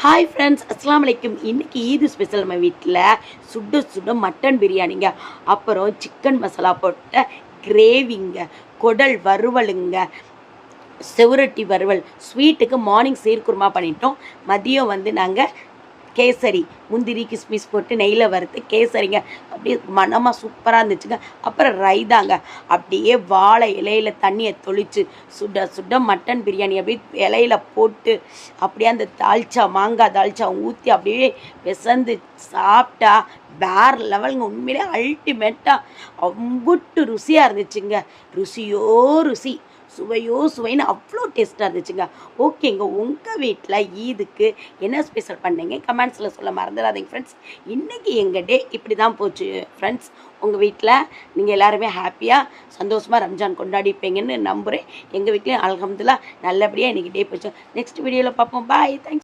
Hi friends, அஸ்ஸலாமு அலைக்கும். இன்றைக்கி ஈது ஸ்பெஷல் நம்ம வீட்டில் சுட சுட மட்டன் பிரியாணிங்க, அப்புறம் சிக்கன் மசாலா போட்ட கிரேவிங்க, குடல் வறுவலுங்க, செவரொட்டி வறுவல். ஸ்வீட்டுக்கு மார்னிங் சீர்குருமா பண்ணிட்டோம். மதியம் நாங்கள் கேசரி, முந்திரி கிஸ்மிஸ் போட்டு நெய்யில் வறுத்து கேசரிங்க, அப்படியே மனமாக சூப்பராக இருந்துச்சுங்க. அப்புறம் ரைதாங்க, அப்படியே வாழை இலையில் தண்ணியை தொளித்து சுட சுட மட்டன் பிரியாணி அப்படியே இலையில் போட்டு அப்படியே அந்த தால்ச்சா, மாங்காய் தால்ச்சா ஊற்றி அப்படியே பிசைந்து சாப்பிட்டா வேறு லெவலுங்க. உண்மையிலே அல்டிமேட்டாக அம்புட்டு ருசியாக இருந்துச்சுங்க. ருசியோ ருசி, சுவையோ சுவைன்னு அவ்வளோ டேஸ்ட்டாக இருந்துச்சுங்க. ஓகேங்க, உங்கள் வீட்டில் ஈதுக்கு என்ன ஸ்பெஷல் பண்ணீங்க கமெண்ட்ஸில் சொல்ல மறந்துடாதீங்க ஃப்ரெண்ட்ஸ். இன்றைக்கி எங்கள் டே இப்படி தான் போச்சு ஃப்ரெண்ட்ஸ். உங்கள் வீட்டில் நீங்கள் எல்லாருமே ஹாப்பியாக சந்தோஷமாக ரம்ஜான் கொண்டாடிப்பீங்கன்னு நம்புகிறேன். எங்கள் வீட்லேயும் அல்ஹம்துலில்லாஹ் நல்லபடியாக இன்றைக்கி டே போச்சு. நெக்ஸ்ட் வீடியோவில் பார்ப்போம். பாய், தேங்க்ஸ்.